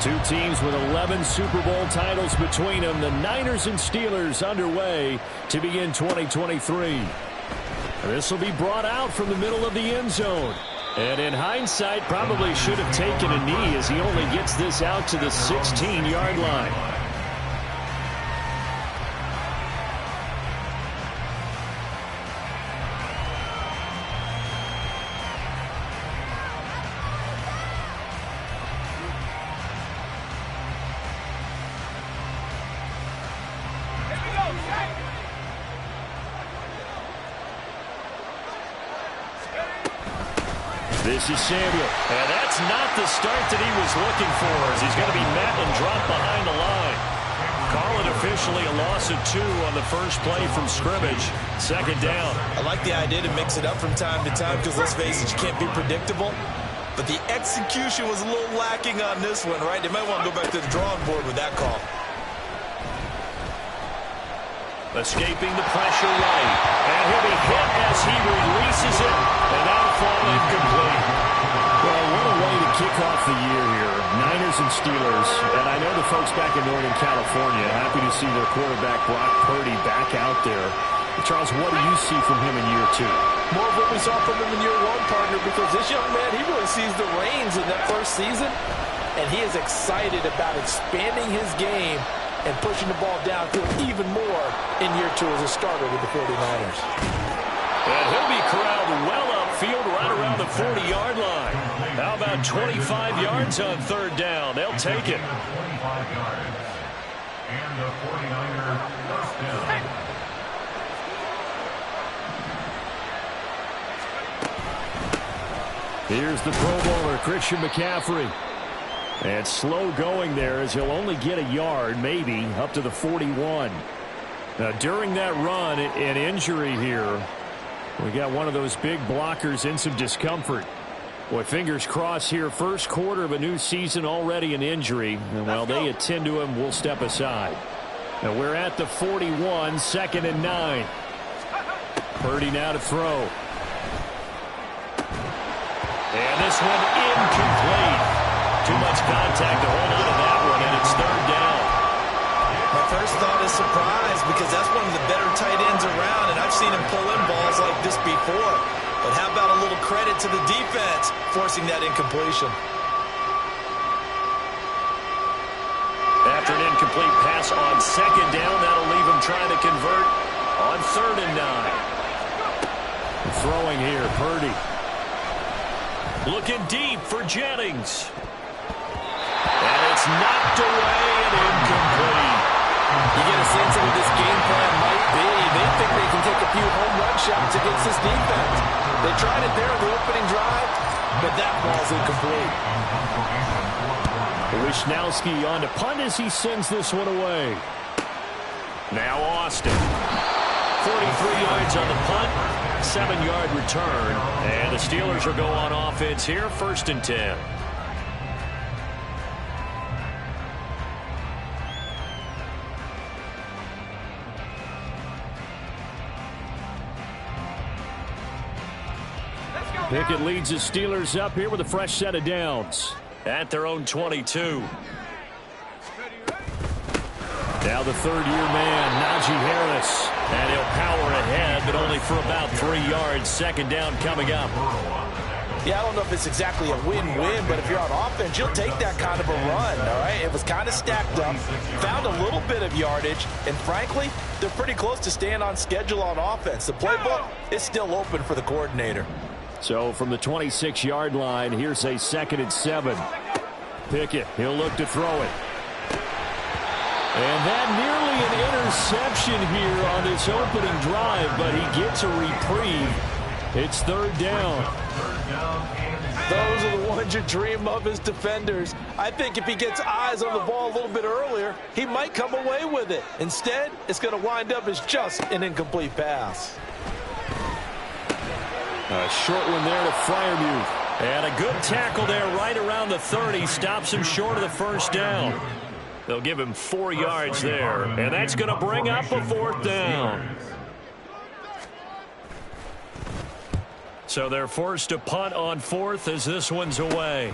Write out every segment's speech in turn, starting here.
Two teams with 11 Super Bowl titles between them. The Niners and Steelers underway to begin 2023. This will be brought out from the middle of the end zone. And in hindsight, probably should have taken a knee as he only gets this out to the 16-yard line. This is Samuel. And that's not the start that he was looking for, as he's going to be met and dropped behind the line. Call it officially a loss of 2 on the first play from scrimmage. Second down. I like the idea to mix it up from time to time because, let's face it, you can't be predictable. But the execution was a little lacking on this one, right? They might want to go back to the drawing board with that call. Escaping the pressure right. And he'll be hit as he releases it. And that'll fall incomplete. Well, what a way to kick off the year here. Niners and Steelers. And I know the folks back in Northern California happy to see their quarterback Brock Purdy back out there. Charles, what do you see from him in year 2? More of what we saw from him in year 1, partner, because this young man, he really sees the reins in that first season. And he is excited about expanding his game and pushing the ball downfield even more in year 2 as a starter with the 49ers. And he'll be corralled well upfield right around the 40-yard line. How about 25 yards on third down? They'll take it. 25 yards. And the 49ers first down. Here's the Pro Bowler, Christian McCaffrey. And slow going there as he'll only get a yard, maybe, up to the 41. Now, during that run, an injury here. We got one of those big blockers in some discomfort. Boy, fingers crossed here. First quarter of a new season, already an injury. And while they attend to him, we'll step aside. Now, we're at the 41, 2nd and 9. Purdy now to throw. And this one incomplete. Too much contact to hold on to that one, and it's third down. My first thought is surprise because that's one of the better tight ends around, and I've seen him pull in balls like this before. But how about a little credit to the defense forcing that incompletion? After an incomplete pass on second down, that'll leave him trying to convert on 3rd and 9. Throwing here, Purdy. Looking deep for Jennings. And it's knocked away and incomplete. You get a sense of what this game plan might be. They think they can take a few home run shots against this defense. They tried it there in the opening drive, but that ball's incomplete. Wishnowski on to punt as he sends this one away. Now Austin. 43 yards on the punt, 7-yard return. And the Steelers will go on offense here, 1st and 10. Pickett leads the Steelers up here with a fresh set of downs at their own 22. Now the third-year man, Najee Harris. And he'll power ahead, but only for about 3 yards. Second down coming up. Yeah, I don't know if it's exactly a win-win, but if you're on offense, you'll take that kind of a run, all right? It was kind of stacked up, found a little bit of yardage, and frankly, they're pretty close to staying on schedule on offense. The playbook is still open for the coordinator. So from the 26-yard line, here's a 2nd and 7. Pickett, he'll look to throw it. And that nearly an interception here on this opening drive, but he gets a reprieve. It's 3rd down. Those are the ones you dream of as defenders. I think if he gets eyes on the ball a little bit earlier, he might come away with it. Instead, it's going to wind up as just an incomplete pass. A short one there to Freiermuth. And a good tackle there right around the 30. Stops him short of the first down. They'll give him 4 yards there. And that's going to bring up a 4th down. So they're forced to punt on 4th as this one's away.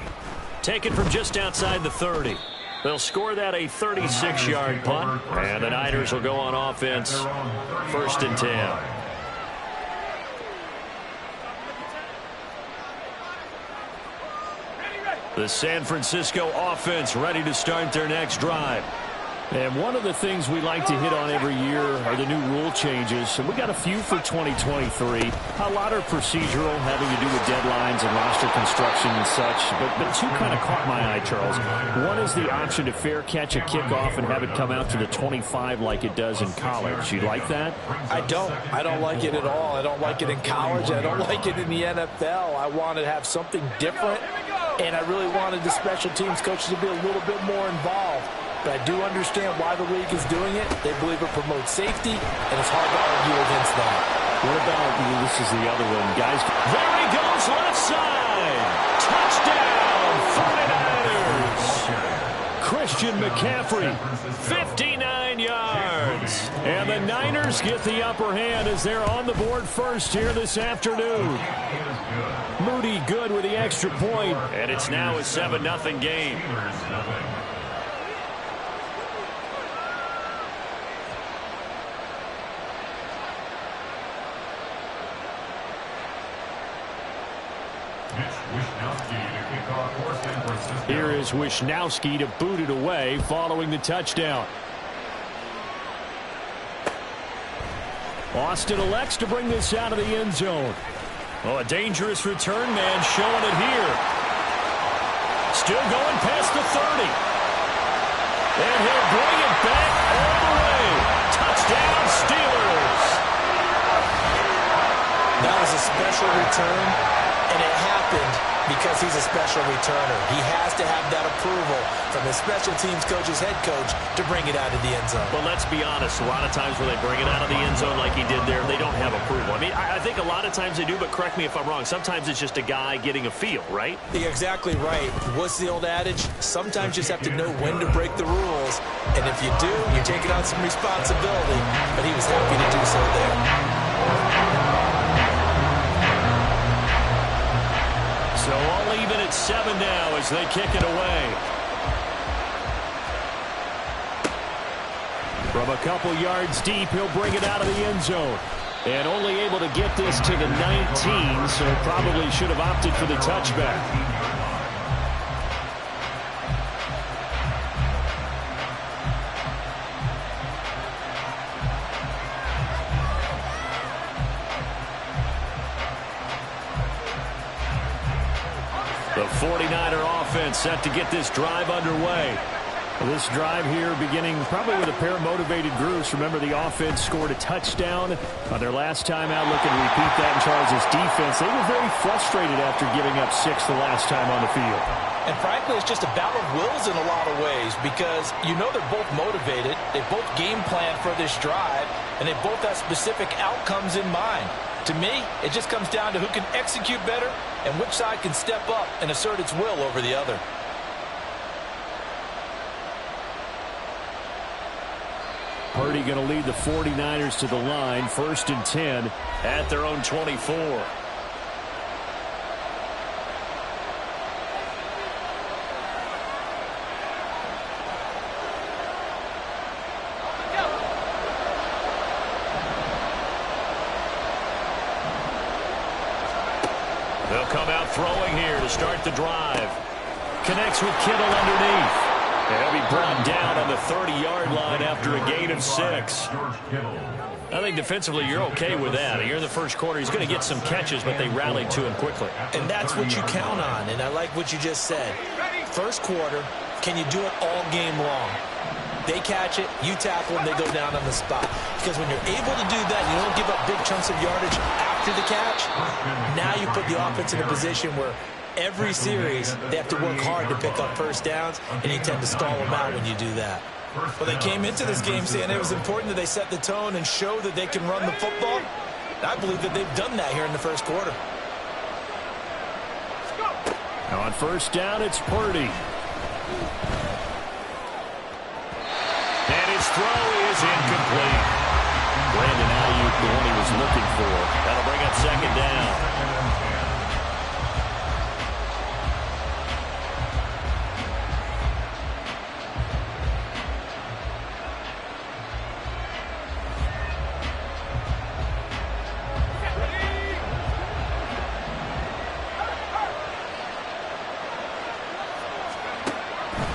Taken from just outside the 30. They'll score that a 36-yard punt, and the Niners will go on offense, 1st and 10. The San Francisco offense ready to start their next drive. And one of the things we like to hit on every year are the new rule changes. And we got a few for 2023. A lot are procedural, having to do with deadlines and roster construction and such. But two kind of caught my eye, Charles. One is the option to fair catch a kickoff and have it come out to the 25 like it does in college. You like that? I don't. I don't like it at all. I don't like it in college. I don't like it in the NFL. I want to have something different, and I really wanted the special teams coaches to be a little bit more involved. But I do understand why the league is doing it. They believe it promotes safety, and it's hard to argue against that. What about, this is the other one, guys. There he goes, left side. Touchdown, 49ers. Christian McCaffrey, 59 yards. And the Niners get the upper hand as they're on the board first here this afternoon. Moody good with the extra point, and it's now a 7-0 game. Here is Wishnowski to boot it away following the touchdown. Austin elects to bring this out of the end zone. Oh, a dangerous return man showing it here. Still going past the 30. And he'll bring it back all the way. Touchdown, Steelers. That was a special return, and it happened because he's a special returner. He has to have that approval from his special teams coach's head coach to bring it out of the end zone. But let's be honest, a lot of times when they bring it out of the end zone like he did there, they don't have approval. I mean, I think a lot of times they do, but correct me if I'm wrong. Sometimes it's just a guy getting a feel, right? You're exactly right. What's the old adage? Sometimes you just have to know when to break the rules. And if you do, you're taking on some responsibility. But he was happy to do so there. So all even at 7 now as they kick it away. From a couple yards deep, he'll bring it out of the end zone. And only able to get this to the 19, so probably should have opted for the touchback. The 49er offense set to get this drive underway. This drive here beginning probably with a pair of motivated groups. Remember, the offense scored a touchdown on their last time out. Looking to repeat that in Charles' defense. They were very frustrated after giving up 6 the last time on the field. And frankly, it's just a battle of wills in a lot of ways because you know they're both motivated. They both game plan for this drive, and they both have specific outcomes in mind. To me, it just comes down to who can execute better and which side can step up and assert its will over the other. Purdy going to lead the 49ers to the line, 1st and 10 at their own 24. They'll come out throwing here to start the drive. Connects with Kittle underneath. And he'll be brought down on the 30-yard line after a gain of 6. I think defensively you're okay with that. You're in the first quarter. He's going to get some catches, but they rallied to him quickly. And that's what you count on, and I like what you just said. First quarter, can you do it all game long? They catch it, you tackle them, they go down on the spot. Because when you're able to do that, you don't give up big chunks of yardage after the catch. Now you put the offense in a position where every series they have to work hard to pick up first downs, and you tend to stall them out when you do that. Well, they came into this game saying it was important that they set the tone and show that they can run the football. I believe that they've done that here in the first quarter. On first down, it's Purdy. And his throw is incomplete. Brandon Ayuk, the one he was looking for. That'll bring up 2nd down.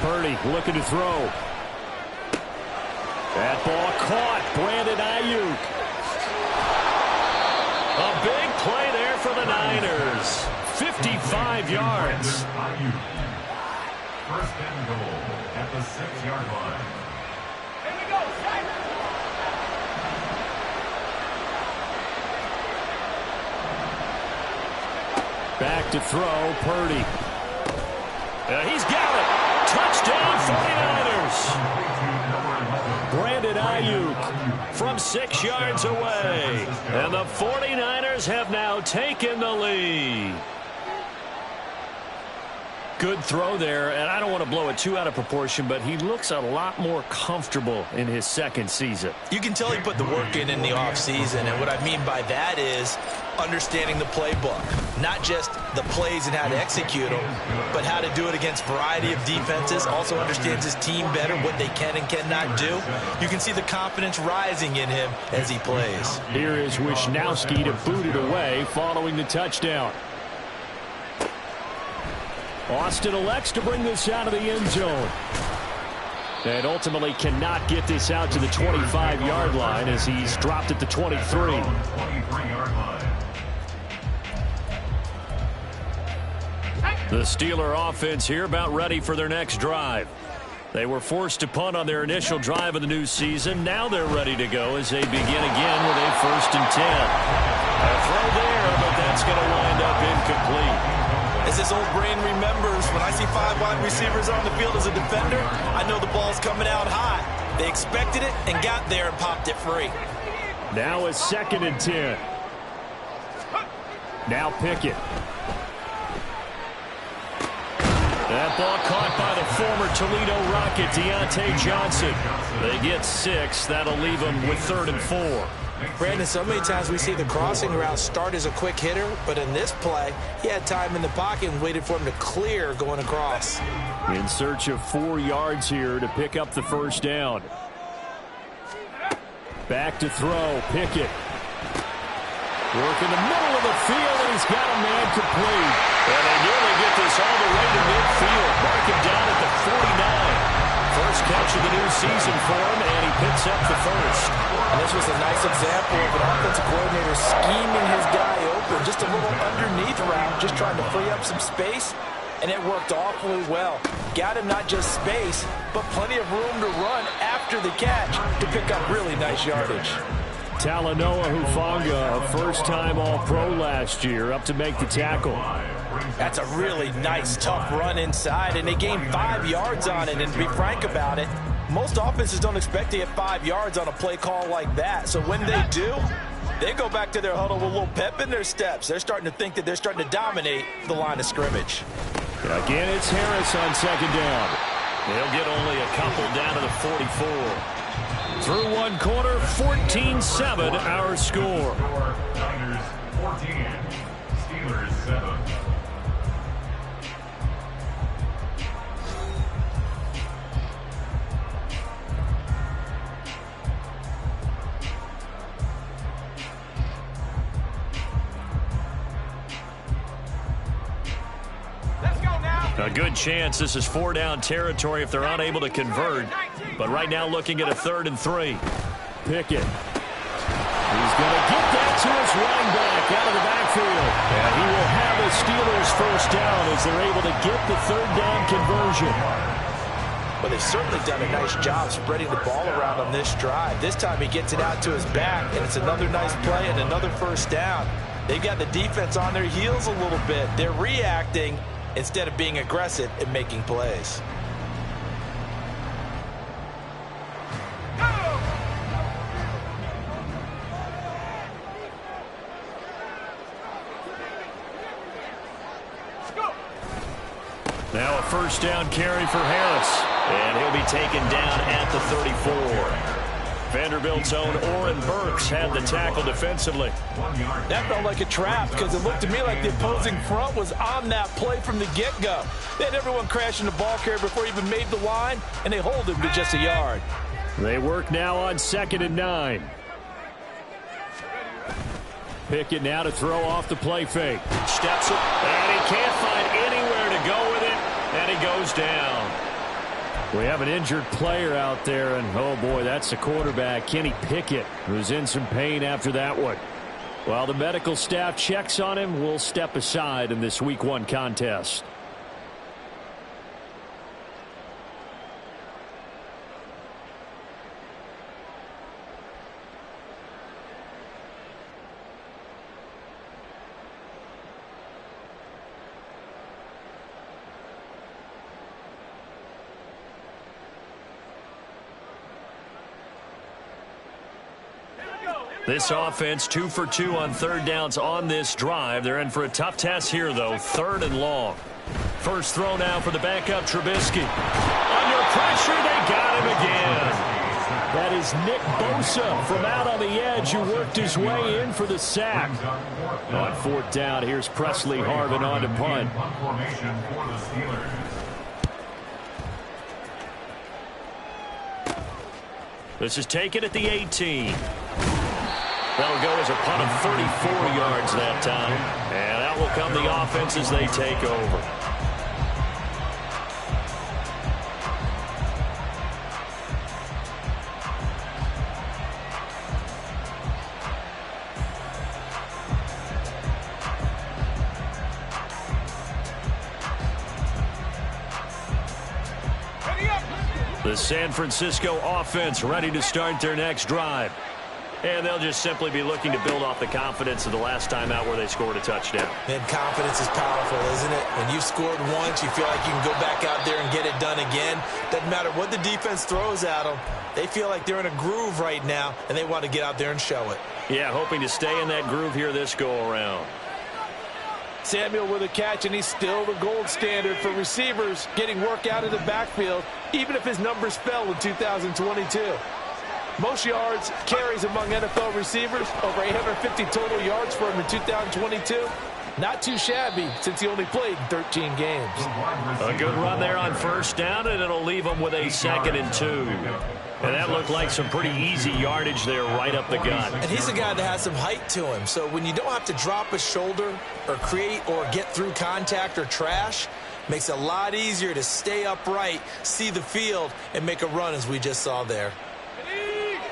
Purdy looking to throw. That ball caught. Brandon Ayuk. A big play there for the Niners. 55 yards. First and goal at the 6-yard line. Here we go, back to throw, Purdy. He's got it. Touchdown, 49ers. Brandon Ayuk from 6 yards away. And the 49ers have now taken the lead. Good throw there, and I don't want to blow it too out of proportion, but he looks a lot more comfortable in his second season. You can tell he put the work in the offseason, and what I mean by that is understanding the playbook. Not just the plays and how to execute them, but how to do it against a variety of defenses. Also understands his team better, what they can and cannot do. You can see the confidence rising in him as he plays. Here is Wisnowski to boot it away following the touchdown. Austin elects to bring this out of the end zone. And ultimately cannot get this out to the 25-yard line as he's dropped at the 23. 23-yard line. The Steeler offense here about ready for their next drive. They were forced to punt on their initial drive of the new season. Now they're ready to go as they begin again with a 1st and 10. A throw there, but that's going to wind up incomplete. As this old brain remembers, when I see 5 wide receivers on the field as a defender, I know the ball's coming out hot. They expected it and got there and popped it free. Now a 2nd and 10. Now Pickett. That ball caught by the former Toledo Rocket, Deontay Johnson. They get 6. That'll leave them with 3rd and 4. Brandon, so many times we see the crossing route start as a quick hitter, but in this play, he had time in the pocket and waited for him to clear going across. In search of 4 yards here to pick up the 1st down. Back to throw, Pickett. Work in the middle of the field, and he's got a man complete. And they nearly get this all the way to midfield. Mark him down at the 49. First catch of the new season for him, and he picks up the 1st. And this was a nice example of an offensive coordinator scheming his guy open. Just a little underneath route, just trying to free up some space, and it worked awfully well. Got him not just space, but plenty of room to run after the catch to pick up really nice yardage. Talanoa Hufanga, a first-time All-Pro last year, up to make the tackle. That's a really nice, tough run inside, and they gained 5 yards on it. And to be frank about it, most offenses don't expect to get 5 yards on a play call like that. So when they do, they go back to their huddle with a little pep in their steps. They're starting to think that they're starting to dominate the line of scrimmage. Again, it's Harris on 2nd down. They'll get only a couple down to the 44. Through 1 quarter, 14-7 our score. Niners 14, Steelers 7. A good chance this is 4-down territory if they're unable to convert. But right now looking at a 3rd and 3. Pickett. He's going to get that to his running back out of the backfield. And he will have the Steelers 1st down as they're able to get the 3rd down conversion. But they've certainly done a nice job spreading the ball around on this drive. This time he gets it out to his back, and it's another nice play and another 1st down. They've got the defense on their heels a little bit. They're reacting instead of being aggressive and making plays. Now a 1st down carry for Harris. And he'll be taken down at the 34. Vanderbilt's own Oren Burks had the tackle defensively. That felt like a trap because it looked to me like the opposing front was on that play from the get-go. They had everyone crashing the ball carrier before he even made the line, and they hold him to just a yard. They work now on 2nd and 9. Pickett now to throw off the play fake. Steps it, and he can't find anywhere to go with it, and he goes down. We have an injured player out there, and oh boy, that's the quarterback, Kenny Pickett, who's in some pain after that one. While the medical staff checks on him, we'll step aside in this Week 1 contest. This offense 2 for 2 on third downs on this drive. They're in for a tough test here, though. 3rd and long. First throw now for the backup Trubisky. Under pressure, they got him again. That is Nick Bosa from out on the edge who worked his way in for the sack. On 4th down, here's Presley Harvin on to punt. This is taken at the 18. That'll go as a punt of 34 yards that time. And out will come the offense as they take over. The San Francisco offense ready to start their next drive. And they'll just simply be looking to build off the confidence of the last time out where they scored a touchdown. And confidence is powerful, isn't it? When you've scored once, you feel like you can go back out there and get it done again. Doesn't matter what the defense throws at them. They feel like they're in a groove right now, and they want to get out there and show it. Yeah, hoping to stay in that groove here this go-around. Samuel with a catch, and he's still the gold standard for receivers getting work out of the backfield, even if his numbers fell in 2022. Most yards, carries among NFL receivers, over 850 total yards for him in 2022. Not too shabby since he only played 13 games. A good run there on 1st down, and it'll leave him with a 2nd and 2. And that looked like some pretty easy yardage there right up the gut. And he's a guy that has some height to him, so when you don't have to drop a shoulder or create or get through contact or trash, makes it a lot easier to stay upright, see the field, and make a run as we just saw there.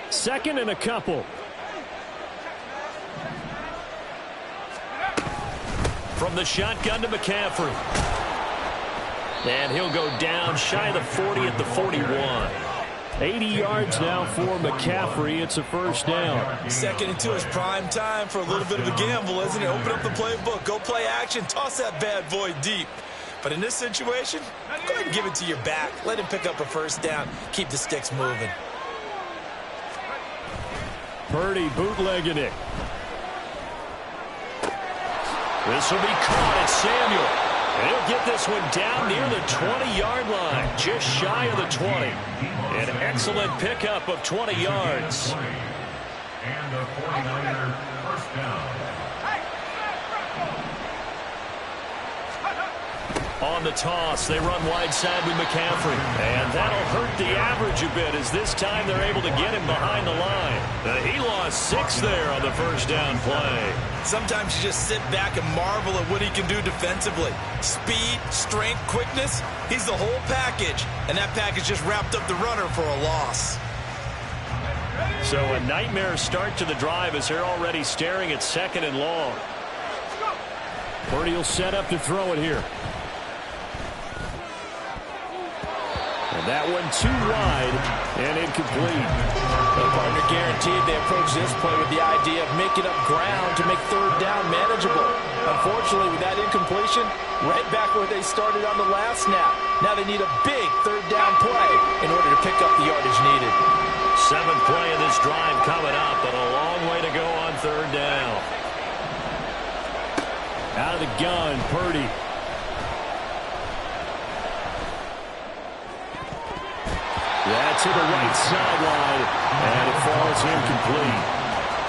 2nd and a couple. From the shotgun to McCaffrey. And he'll go down shy of the 40 at the 41. 80 yards now for McCaffrey. It's a 1st down. 2nd and 2 is prime time for a little bit of a gamble, isn't it? Open up the playbook. Go play action. Toss that bad boy deep. But in this situation, go ahead and give it to your back. Let him pick up a 1st down. Keep the sticks moving. Purdy bootlegging it. This will be caught at Samuel. And he'll get this one down near the 20-yard line, just shy of the 20. An excellent pickup of 20 yards. And the 49er 1st down. On the toss, they run wide side with McCaffrey. And that'll hurt the average a bit as this time they're able to get him behind the line. He lost 6 there on the 1st down play. Sometimes you just sit back and marvel at what he can do defensively. Speed, strength, quickness, he's the whole package. And that package just wrapped up the runner for a loss. So a nightmare start to the drive as they're already staring at 2nd and long. Purdy will set up to throw it here. And that one too wide and incomplete. The partner guaranteed they approach this play with the idea of making up ground to make 3rd down manageable. Unfortunately, with that incompletion, right back where they started on the last snap. Now they need a big 3rd down play in order to pick up the yardage needed. 7th play of this drive coming up, but a long way to go on 3rd down. Out of the gun, Purdy. Yeah, to the right sideline, and it falls incomplete.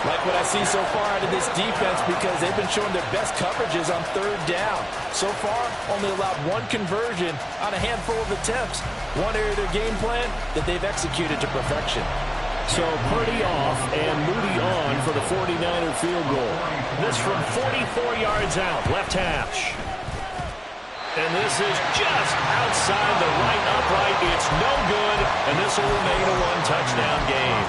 Like what I see so far out of this defense because they've been showing their best coverages on 3rd down. So far, only allowed 1 conversion on a handful of attempts. One area of their game plan that they've executed to perfection. So Purdy off and Moody on for the 49er field goal. This from 44 yards out, left hash. And this is just outside the right upright. It's no good, and this will remain a one-touchdown game.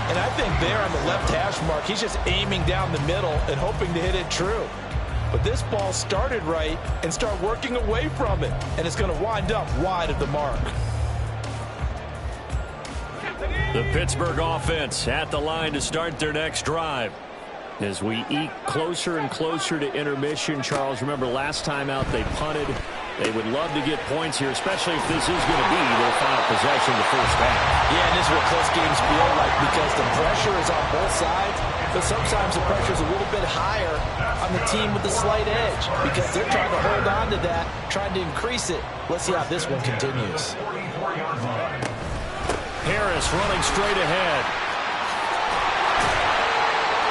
And I think there on the left hash mark, he's just aiming down the middle and hoping to hit it true. But this ball started right and start working away from it, and it's going to wind up wide of the mark. The Pittsburgh offense at the line to start their next drive. As we eke closer and closer to intermission, Charles, remember last time out they punted. They would love to get points here, especially if this is going to be their final possession of the first half. Yeah, and this is what close games feel like because the pressure is on both sides, but sometimes the pressure is a little bit higher on the team with the slight edge because they're trying to hold on to that, trying to increase it. Let's see how this one continues. Harris running straight ahead.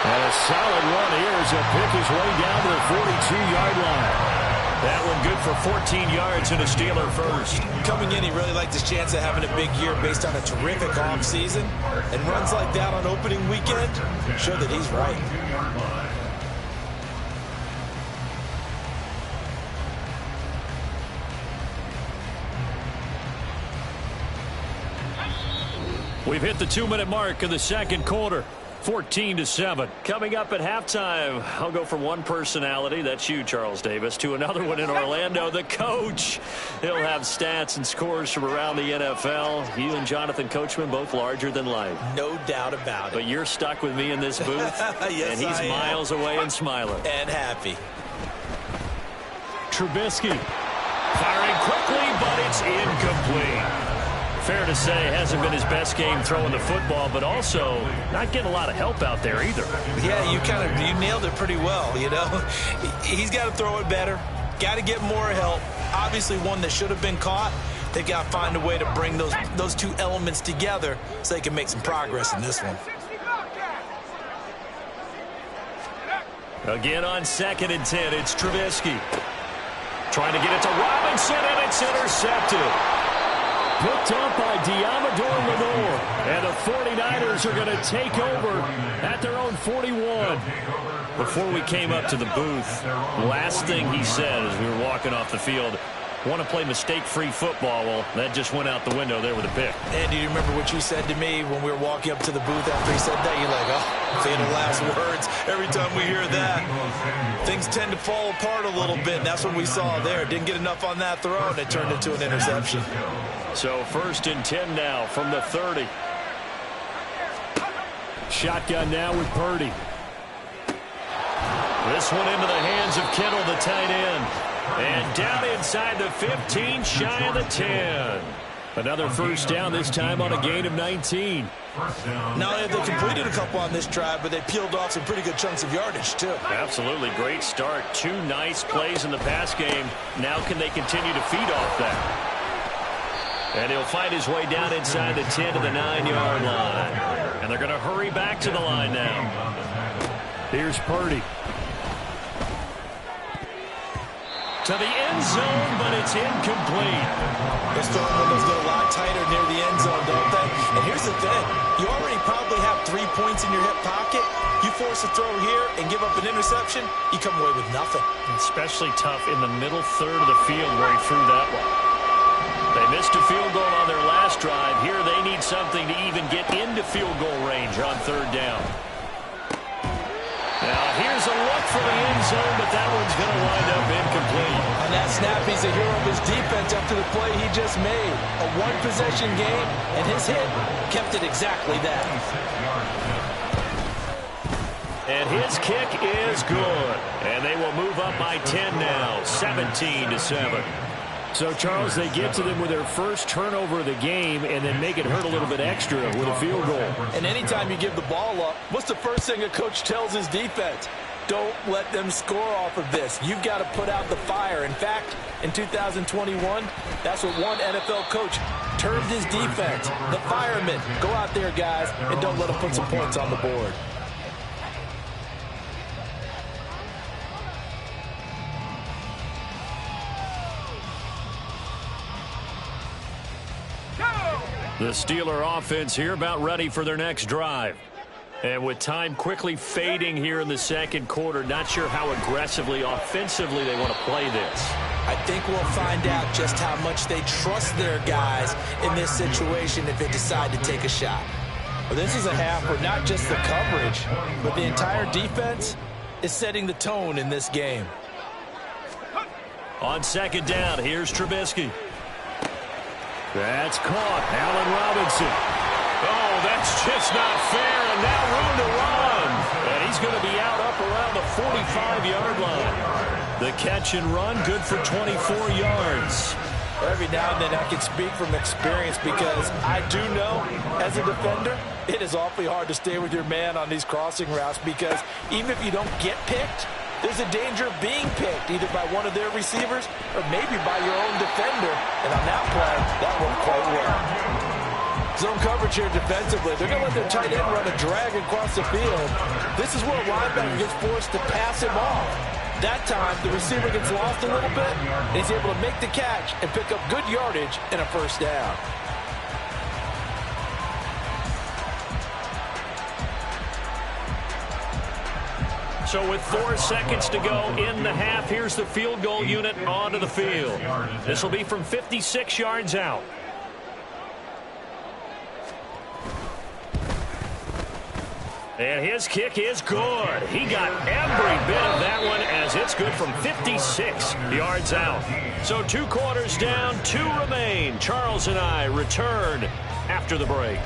And a solid run here as he'll pick his way down to the 42-yard line. That one good for 14 yards and a Steeler first. Coming in, he really liked his chance of having a big year based on a terrific offseason. And runs like that on opening weekend show that he's right. We've hit the 2-minute mark of the second quarter. 14-7. Coming up at halftime, I'll go from one personality, that's you, Charles Davis, to another one in Orlando, the coach. He'll have stats and scores from around the NFL. You and Jonathan Coachman, both larger than life. No doubt about it. But you're stuck with me in this booth, yes, and he's miles away and smiling. And happy. Trubisky firing quickly, but it's incomplete. Fair to say, hasn't been his best game throwing the football, but also not getting a lot of help out there either. Yeah, you nailed it pretty well, you know. He's got to throw it better, got to get more help. Obviously one that should have been caught. They've got to find a way to bring those two elements together so they can make some progress in this one. Again on 2nd and 10, it's Trubisky. Trying to get it to Robinson, and it's intercepted. Picked up by Diamador Lenore. And the 49ers are going to take over at their own 41. Before we came up to the booth, the last thing he said as we were walking off the field, want to play mistake-free football. Well, that just went out the window there with a pick. And do you remember what you said to me when we were walking up to the booth after he said that? You're like, oh, fatal last words. Every time we hear that, things tend to fall apart a little bit. And that's what we saw there. Didn't get enough on that throw, and it turned into an interception. So 1st and 10 now from the 30. Shotgun now with Purdy. This one into the hands of Kittle, the tight end. And down inside the 15, shy of the 10. Another first down, this time on a gain of 19. Not only have they completed a couple on this drive, but they peeled off some pretty good chunks of yardage, too. Absolutely. Great start. 2 nice plays in the pass game. Now can they continue to feed off that? And he'll find his way down inside the 10 to the 9-yard line. And they're going to hurry back to the line now. Here's Purdy. To the end zone, but it's incomplete. Those throwing windows get a lot tighter near the end zone, don't they? And here's the thing. You already probably have 3 points in your hip pocket. You force a throw here and give up an interception, you come away with nothing. Especially tough in the middle third of the field where he threw that one. They missed a field goal on their last drive. Here they need something to even get into field goal range on 3rd down. Now here's a look for the end zone, but that one's going to wind up incomplete. On that snap, he's a hero of his defense after the play he just made. A one-possession game, and his hit kept it exactly that. And his kick is good. And they will move up by 10 now, 17-7. So, Charles, they get to them with their first turnover of the game and then make it hurt a little bit extra with a field goal. And anytime you give the ball up, what's the first thing a coach tells his defense? Don't let them score off of this. You've got to put out the fire. In fact, in 2021, that's what one NFL coach termed his defense. The firemen. Go out there, guys, and don't let them put some points on the board. The Steeler offense here about ready for their next drive. And with time quickly fading here in the second quarter, not sure how aggressively, offensively they want to play this. I think we'll find out just how much they trust their guys in this situation if they decide to take a shot. Well, this is a half where not just the coverage, but the entire defense is setting the tone in this game. On second down, here's Trubisky. That's caught. Allen Robinson. Oh, that's just not fair, and now room to run. And he's going to be out up around the 45-yard line. The catch and run, good for 24 yards. Every now and then I can speak from experience because I do know, as a defender, it is awfully hard to stay with your man on these crossing routes because even if you don't get picked, there's a danger of being picked either by one of their receivers or maybe by your own defender. And on that play, that worked quite well. Zone coverage here defensively. They're going to let their tight end run a drag across the field. This is where a linebacker gets forced to pass him off. That time, the receiver gets lost a little bit, and he's able to make the catch and pick up good yardage and a first down. So with 4 seconds to go in the half, here's the field goal unit onto the field. This will be from 56 yards out. And his kick is good. He got every bit of that one as it's good from 56 yards out. So 2 quarters down, 2 remain. Charles and I return after the break.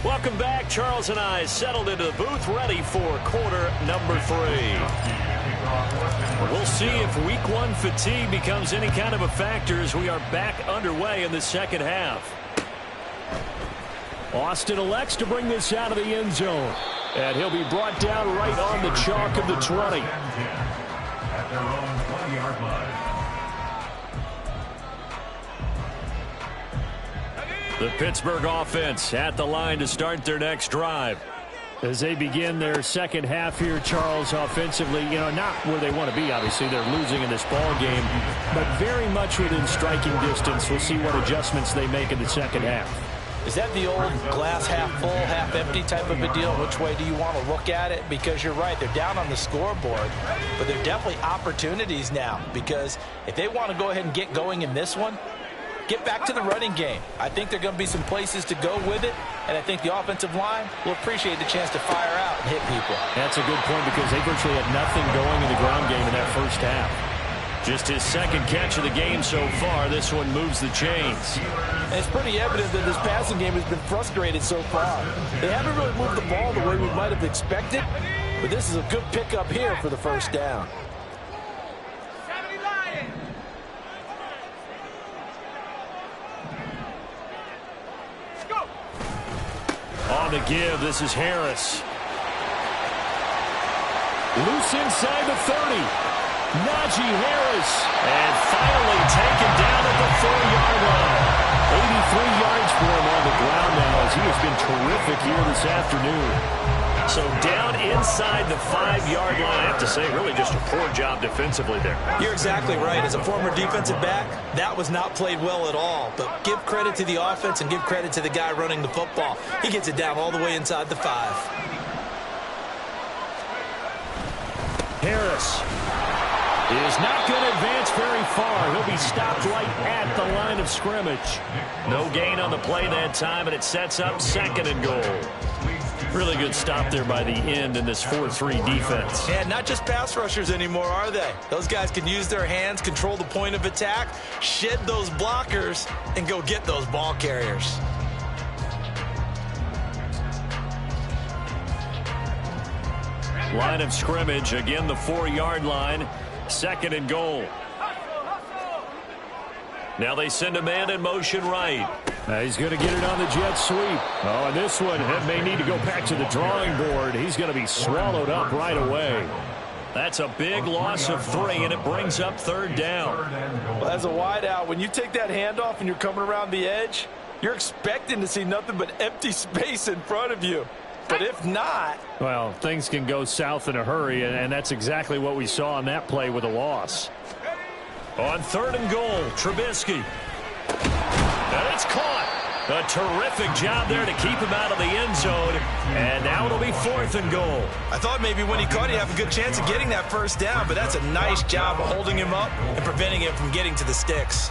Welcome back. Charles and I settled into the booth, ready for quarter number 3. We'll see if week 1 fatigue becomes any kind of a factor as we are back underway in the second half. Austin elects to bring this out of the end zone. And he'll be brought down right on the chalk of the 20. At their own 20-yard line. The Pittsburgh offense at the line to start their next drive. As they begin their second half here, Charles, offensively, not where they want to be, obviously. They're losing in this ball game, but very much within striking distance. We'll see what adjustments they make in the second half. Is that the old glass half full, half empty type of a deal? Which way do you want to look at it? Because you're right, they're down on the scoreboard, but they're definitely opportunities now because if they want to go ahead and get going in this one, get back to the running game. I think there are going to be some places to go with it, and I think the offensive line will appreciate the chance to fire out and hit people. That's a good point because they virtually had nothing going in the ground game in that first half. Just his second catch of the game so far. This one moves the chains. And it's pretty evident that this passing game has been frustrated so far. They haven't really moved the ball the way we might have expected, but this is a good pickup here for the first down. On the give, this is Harris. Loose inside the 30. Najee Harris. And finally taken down at the 4-yard line. 83 yards for him on the ground now as he has been terrific here this afternoon. So down inside the 5-yard line. I have to say, really just a poor job defensively there. You're exactly right. As a former defensive back, that was not played well at all. But give credit to the offense and give credit to the guy running the football. He gets it down all the way inside the 5. Harris is not going to advance very far. He'll be stopped right at the line of scrimmage. No gain on the play that time, and it sets up 2nd and goal. Really good stop there by the end in this 4-3 defense. Yeah, not just pass rushers anymore, are they? Those guys can use their hands, control the point of attack, shed those blockers, and go get those ball carriers. Line of scrimmage, again the 4-yard line. 2nd and goal. Now they send a man in motion right. He's going to get it on the jet sweep. Oh, and this one may need to go back to the drawing board. He's going to be swallowed up right away. That's a big loss of 3, and it brings up 3rd down. Well, as a wideout, when you take that handoff and you're coming around the edge, You're expecting to see nothing but empty space in front of you. But if not... Well, things can go south in a hurry, and that's exactly what we saw on that play with a loss. On 3rd and goal, Trubisky. And it's caught. A terrific job there to keep him out of the end zone. And now it'll be 4th and goal. I thought maybe when he caught, he'd have a good chance of getting that first down, but that's a nice job of holding him up and preventing him from getting to the sticks.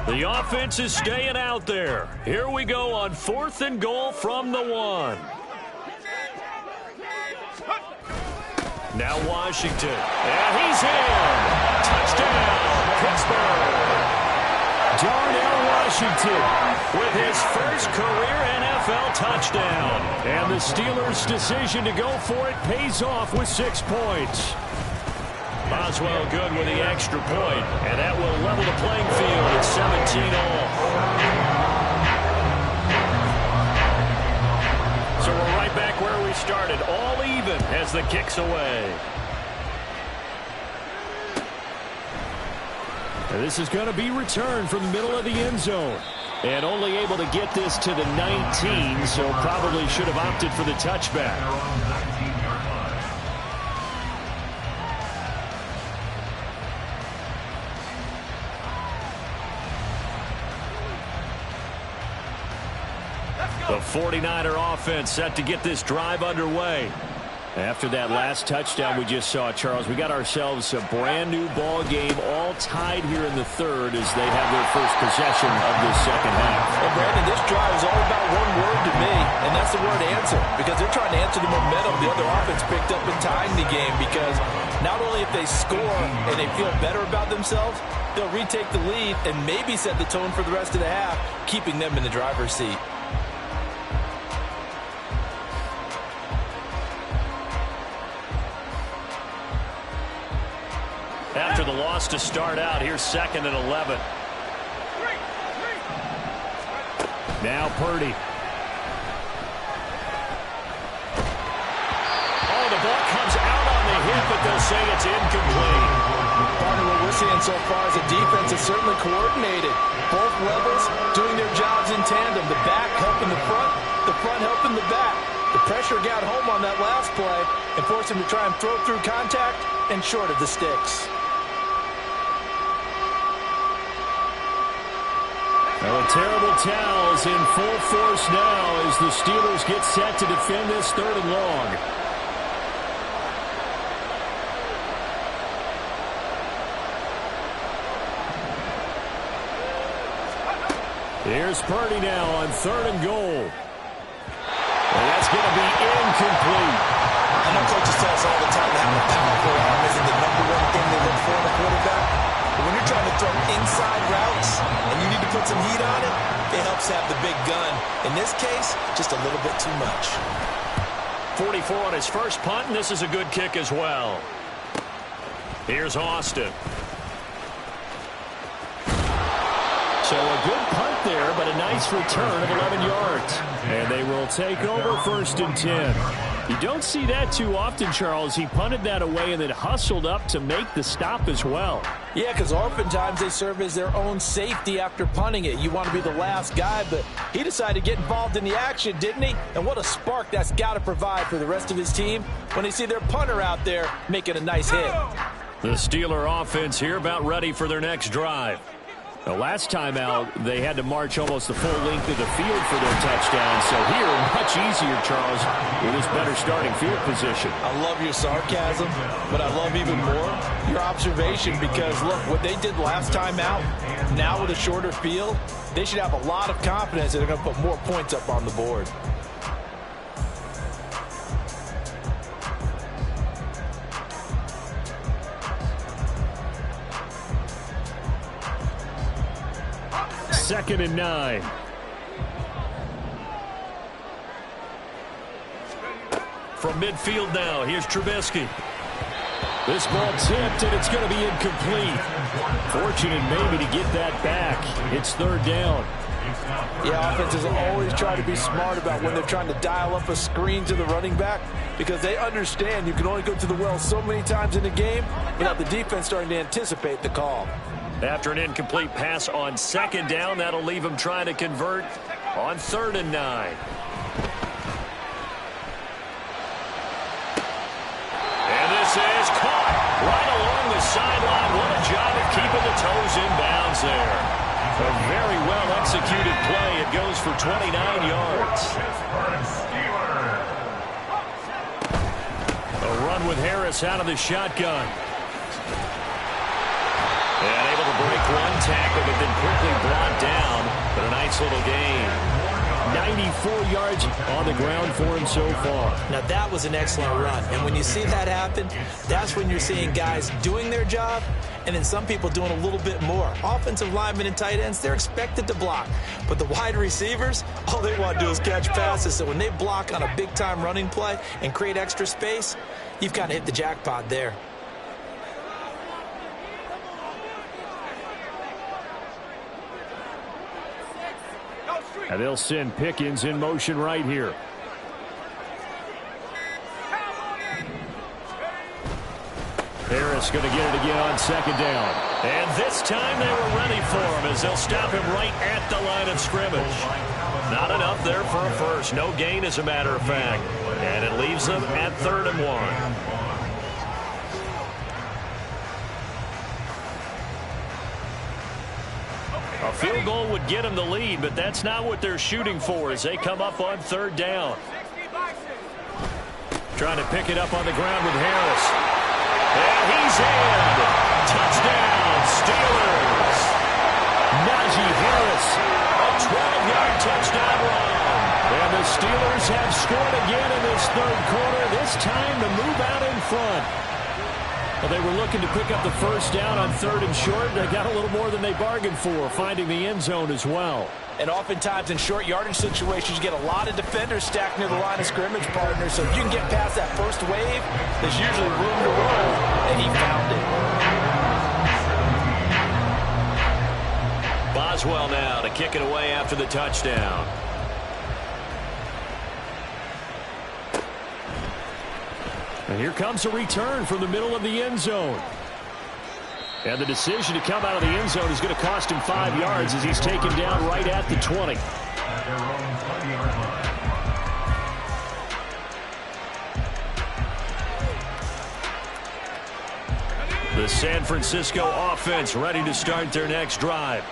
The offense is staying out there. Here we go on 4th and goal from the 1. Now Washington. And he's in. Touchdown, Pittsburgh. Darnell Washington with his first career NFL touchdown. And the Steelers' decision to go for it pays off with 6 points. Boswell good with the extra point, and that will level the playing field at 17-all. So we're right back where we started, all even as the kick's away. And this is going to be returned from the middle of the end zone. And only able to get this to the 19, so probably should have opted for the touchback. The 49er offense set to get this drive underway. After that last touchdown we just saw, Charles, we got ourselves a brand new ball game, all tied here in the 3rd as they have their first possession of this second half. Well, Brandon, this drive is all about one word to me, and that's the word answer, because they're trying to answer the momentum the other offense picked up in tying the game, because not only if they score and they feel better about themselves, they'll retake the lead and maybe set the tone for the rest of the half, keeping them in the driver's seat. After the loss to start out, here's 2nd and 11. Now Purdy. Oh, the ball comes out on the hit, but they'll say it's incomplete. Partner, what we're seeing so far is the defense is certainly coordinated. Both levels doing their jobs in tandem. The back helping the front helping the back. The pressure got home on that last play and forced him to try and throw through contact and short of the sticks. Well, a terrible towel is in full force now as the Steelers get set to defend this 3rd and long. Here's Purdy now on 3rd and goal. And that's going to be incomplete. I know coaches tell us all the time that having a powerful arm isn't the #1 thing they look for in a quarterback. But when you're trying to throw inside routes and you need to put some heat on it, it helps have the big gun. In this case, just a little bit too much. 44 on his first punt, and this is a good kick as well. Here's Austin. So a good punt there, but a nice return of 11 yards. And they will take over 1st and 10. You don't see that too often, Charles. He punted that away and then hustled up to make the stop as well. Yeah, because oftentimes they serve as their own safety after punting it. You want to be the last guy, but he decided to get involved in the action, didn't he? And what a spark that's got to provide for the rest of his team when they see their punter out there making a nice hit. The Steeler offense here about ready for their next drive. The last time out, they had to march almost the full length of the field for their touchdown. So here, much easier, Charles, with this better starting field position. I love your sarcasm, but I love even more your observation because, look, what they did last time out, now with a shorter field, they should have a lot of confidence that they're going to put more points up on the board. Second and 9. From midfield now, here's Trubisky. This ball tipped, and it's going to be incomplete. Fortunate maybe to get that back. It's third down. Yeah, offenses always try to be smart about when they're trying to dial up a screen to the running back because they understand you can only go to the well so many times in the game without the defense starting to anticipate the call. After an incomplete pass on second down, that'll leave him trying to convert on 3rd and 9. And this is caught right along the sideline. What a job of keeping the toes in bounds there. A very well-executed play. It goes for 29 yards. A run with Harris out of the shotgun. And able to break one tackle, but then quickly brought down. But a nice little gain. 94 yards on the ground for him so far. Now, that was an excellent run. And when you see that happen, that's when you're seeing guys doing their job and then some people doing a little bit more. Offensive linemen and tight ends, they're expected to block. But the wide receivers, all they want to do is catch passes. So when they block on a big-time running play and create extra space, you've got to hit the jackpot there. And they'll send Pickens in motion right here. Harris going to get it again on second down. And this time they were ready for him as they'll stop him right at the line of scrimmage. Not enough there for a first. No gain, as a matter of fact. And it leaves them at 3rd and 1. A field goal would get them the lead, but that's not what they're shooting for as they come up on 3rd down. Trying to pick it up on the ground with Harris. And he's in. Touchdown, Steelers. Najee Harris, a 12-yard touchdown run. And the Steelers have scored again in this 3rd quarter, this time to move out in front. Well, they were looking to pick up the first down on 3rd and short. They got a little more than they bargained for, finding the end zone as well. And oftentimes in short yardage situations, you get a lot of defenders stacked near the line of scrimmage, partners. So if you can get past that first wave, there's usually room to run, and he found it. Boswell now to kick it away after the touchdown. And here comes a return from the middle of the end zone. And the decision to come out of the end zone is going to cost him 5 yards as he's taken down right at the 20. The San Francisco offense ready to start their next drive.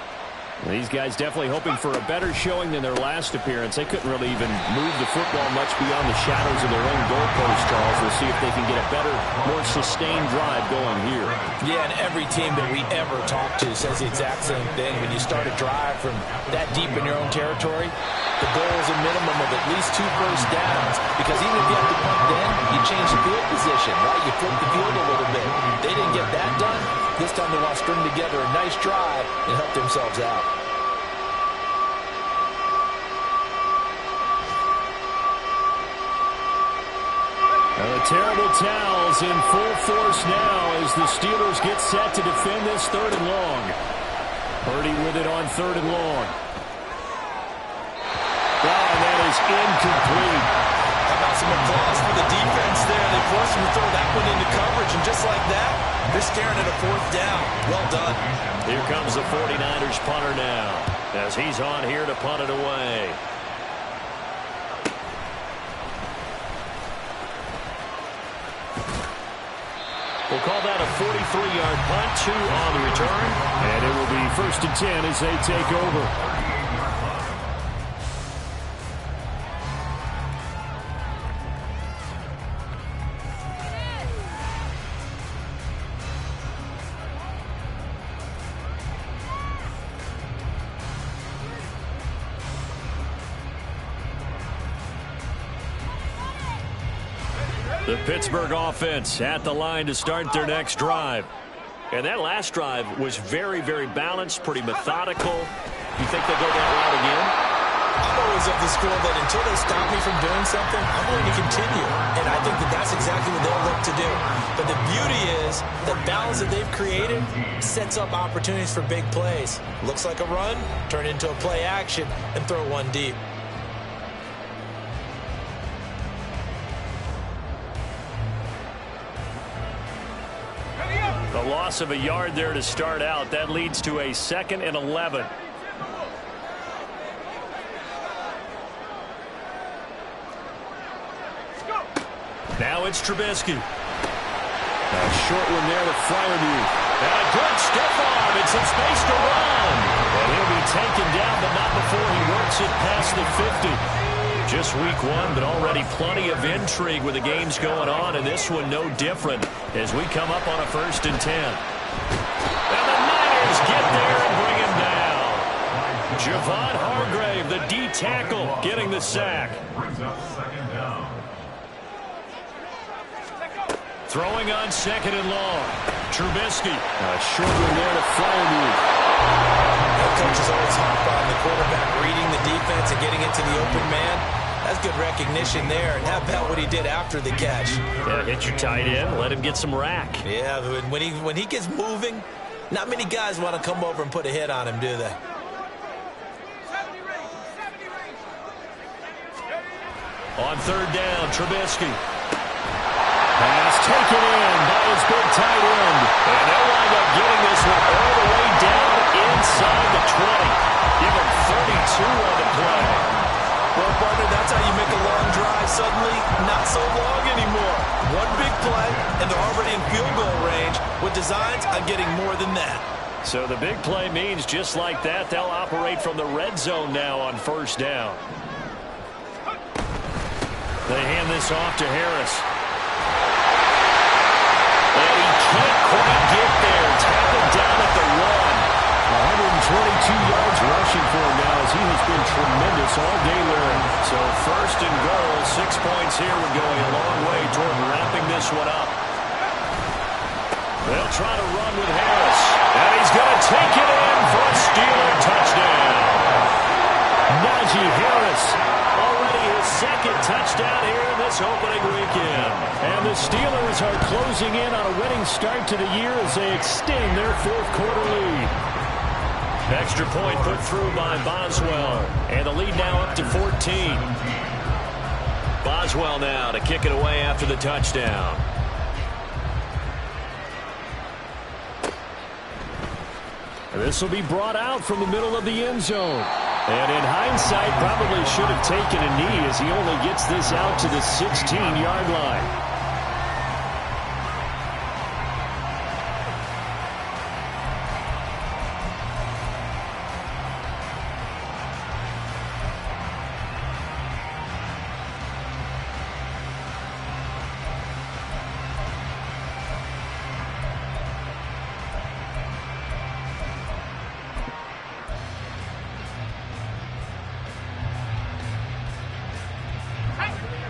These guys definitely hoping for a better showing than their last appearance. They couldn't really even move the football much beyond the shadows of their own goalpost, Charles. We'll see if they can get a better, more sustained drive going here. Yeah, and every team that we ever talk to says the exact same thing. When you start a drive from that deep in your own territory, the goal is a minimum of at least 2 first downs. Because even if you have to punt then, you change the field position, right? You flip the field a little bit. They didn't get that done. This time they want to string together a nice drive and help themselves out. And the terrible towels in full force now as the Steelers get set to defend this 3rd and long. Purdy with it on 3rd and long. Oh, and that is incomplete. How about some applause for the defense there? They forced him to throw that one into coverage, and just like that, they're staring at a 4th down. Well done. Here comes the 49ers punter now as he's on here to punt it away. We'll call that a 43-yard punt, 2 on the return, and it will be 1st and 10 as they take over. The Pittsburgh offense at the line to start their next drive. And that last drive was very, very balanced, pretty methodical. You think they'll go that route again? motto is of the school that until they stop me from doing something, I'm going to continue. And I think that that's exactly what they'll look to do. But the beauty is the balance that they've created sets up opportunities for big plays. Looks like a run, turn it into a play action, and throw one deep. The loss of a yard there to start out. That leads to a 2nd and 11. Now it's Trubisky. A short one there to Freiermuth. And a good stiff arm and some space to run. And he'll be taken down, but not before he works it past the 50. Just week 1, but already plenty of intrigue with the games going on, and this one no different as we come up on a 1st and 10. And the Niners get there and bring him down. Javon Hargrave, the D tackle, getting the sack. Brings up 2nd down. Throwing on 2nd and long. Trubisky. A short one there to Freiermuth. The coach is always hot on the quarterback reading the defense and getting into the open man. That's good recognition there. And how about what he did after the catch? Yeah, hit your tight end. Let him get some rack. Yeah, when he gets moving, not many guys want to come over and put a hit on him, do they? On 3rd down, Trubisky. Pass taken in by his big tight end. And they'll wind up getting this one all the way down inside the 20. Give him 32 on the play. Well, partner, that's how you make a long drive suddenly not so long anymore. One big play, and they're already in field goal range with designs on getting more than that. So the big play means just like that, they'll operate from the red zone now on 1st down. They hand this off to Harris. And he can't quite get there. Tackled down at the 1. 122 yards rushing for him now as he has been tremendous all day long. So 1st and goal, 6 points here would go a long way toward wrapping this one up. They'll try to run with Harris. And he's going to take it in for a Steeler touchdown. Najee Harris, already his 2nd touchdown here in this opening weekend. And the Steelers are closing in on a winning start to the year as they extend their 4th quarter lead. Extra point put through by Boswell. And the lead now up to 14. Boswell now to kick it away after the touchdown. This will be brought out from the middle of the end zone. And in hindsight, probably should have taken a knee as he only gets this out to the 16-yard line.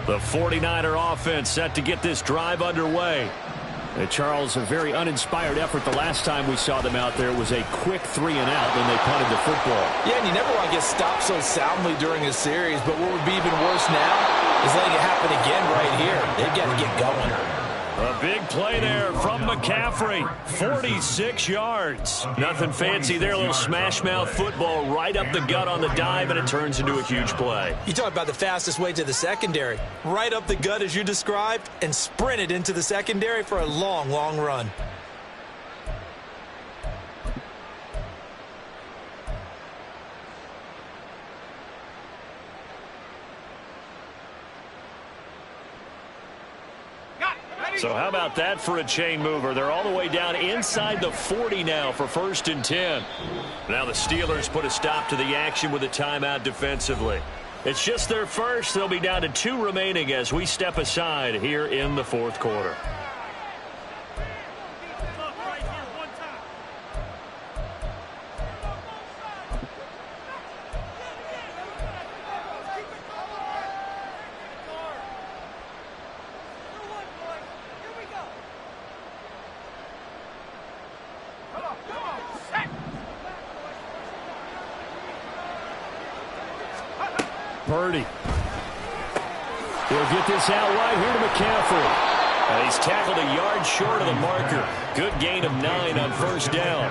The 49er offense set to get this drive underway. Charles, a very uninspired effort the last time we saw them out there. It was a quick 3-and-out when they punted the football. Yeah, and you never want to get stopped so soundly during a series, but what would be even worse now is letting it happen again right here. They've got to get going. A big play there from McCaffrey. 46 yards. Nothing fancy there. A little smash mouth football right up the gut on the dive, and it turns into a huge play. You talk about the fastest way to the secondary. Right up the gut as you described and sprinted into the secondary for a long, long run. So how about that for a chain mover? They're all the way down inside the 40 now for 1st and 10. Now the Steelers put a stop to the action with a timeout defensively. It's just their first. They'll be down to 2 remaining as we step aside here in the 4th quarter. Purdy. He'll get this out wide here to McCaffrey. He's tackled a yard short of the marker. Good gain of 9 on first down.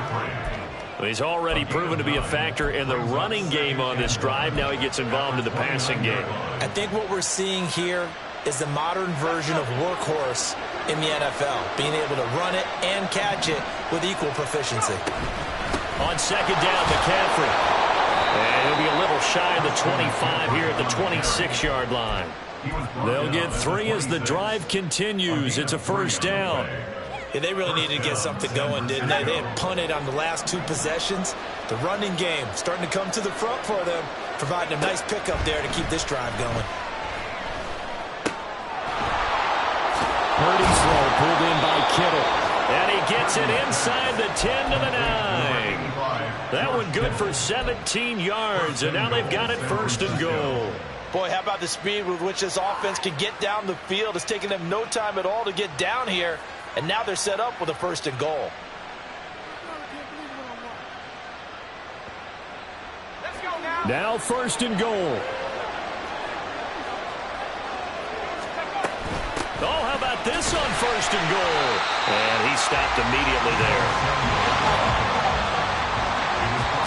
He's already proven to be a factor in the running game on this drive. Now he gets involved in the passing game. I think what we're seeing here is the modern version of workhorse in the NFL, being able to run it and catch it with equal proficiency. On second down, McCaffrey. And he'll be a little shy of the 25 here at the 26-yard line. They'll get 3 as the drive continues. It's a first down. Yeah, they really needed to get something going, didn't they? They had punted on the last 2 possessions. The running game starting to come to the front for them, providing a nice pickup there to keep this drive going. Purdy's throw pulled in by Kittle. And he gets it inside the 10 to the 9. That one good for 17 yards, and now they've got it first and goal. Boy, how about the speed with which this offense can get down the field? It's taken them no time at all to get down here, and now they're set up with a first and goal. Let's go now. Now first and goal. Oh, how about this on first and goal? And he stopped immediately there.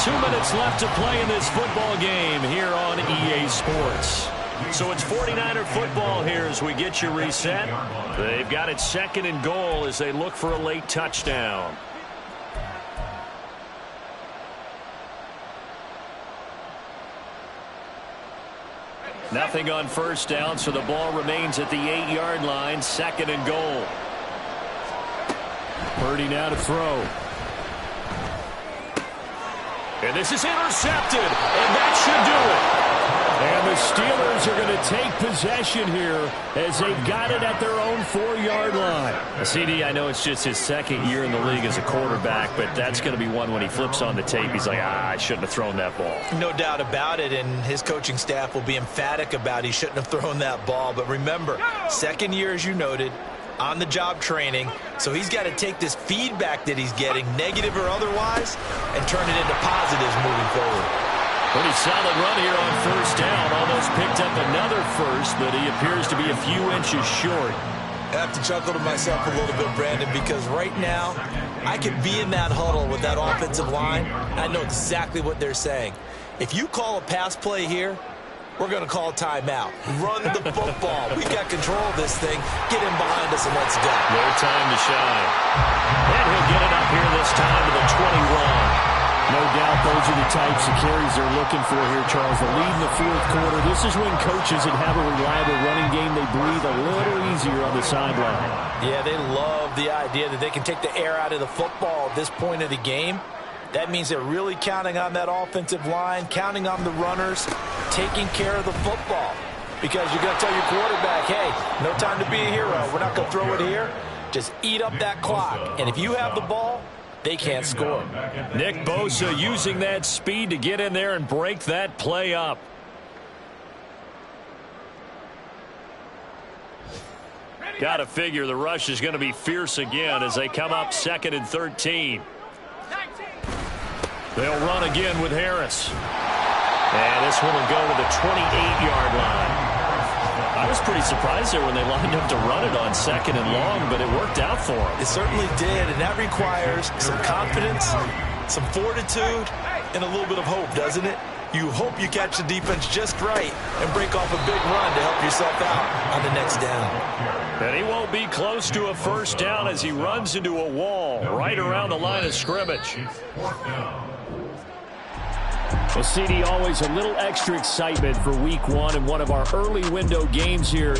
2 minutes left to play in this football game here on EA Sports. So it's 49er football here as we get you reset. They've got it second and goal as they look for a late touchdown. Nothing on first down, so the ball remains at the 8-yard line, second and goal. Purdy now to throw. And this is intercepted, and that should do it. And the Steelers are going to take possession here as they've got it at their own 4-yard line. CD, I know it's just his second year in the league as a quarterback, but that's going to be one when he flips on the tape. He's like, I shouldn't have thrown that ball. No doubt about it, and his coaching staff will be emphatic about he shouldn't have thrown that ball. But remember, second year, as you noted, on-the-job training, so he's got to take this feedback that he's getting, negative or otherwise, and turn it into positives moving forward. Pretty solid run here on first down. Almost picked up another first, but he appears to be a few inches short. I have to chuckle to myself a little bit, Brandon, because right now I could be in that huddle with that offensive line. I know exactly what they're saying. If you call a pass play here, we're going to call timeout. Run the football. We've got control of this thing. Get him behind us and let's go. Their time to shine. And he'll get it up here this time to the 21. No doubt those are the types of carries they're looking for here, Charles. The lead in the fourth quarter. This is when coaches that have a reliable running game, they breathe a little easier on the sideline. Yeah, they love the idea that they can take the air out of the football at this point of the game. That means they're really counting on that offensive line, counting on the runners, taking care of the football. Because you're going to tell your quarterback, hey, no time to be a hero. We're not going to throw it here. Just eat up that clock. And if you have the ball, they can't score. Nick Bosa using that speed to get in there and break that play up. Got to figure the rush is going to be fierce again as they come up second and 13. They'll run again with Harris. And this one will go to the 28-yard line. I was pretty surprised there when they lined up to run it on second and long, but it worked out for them. It certainly did, and that requires some confidence, some fortitude, and a little bit of hope, doesn't it? You hope you catch the defense just right and break off a big run to help yourself out on the next down. And he won't be close to a first down as he runs into a wall right around the line of scrimmage. Well, CD, always a little extra excitement for week one and one of our early window games here.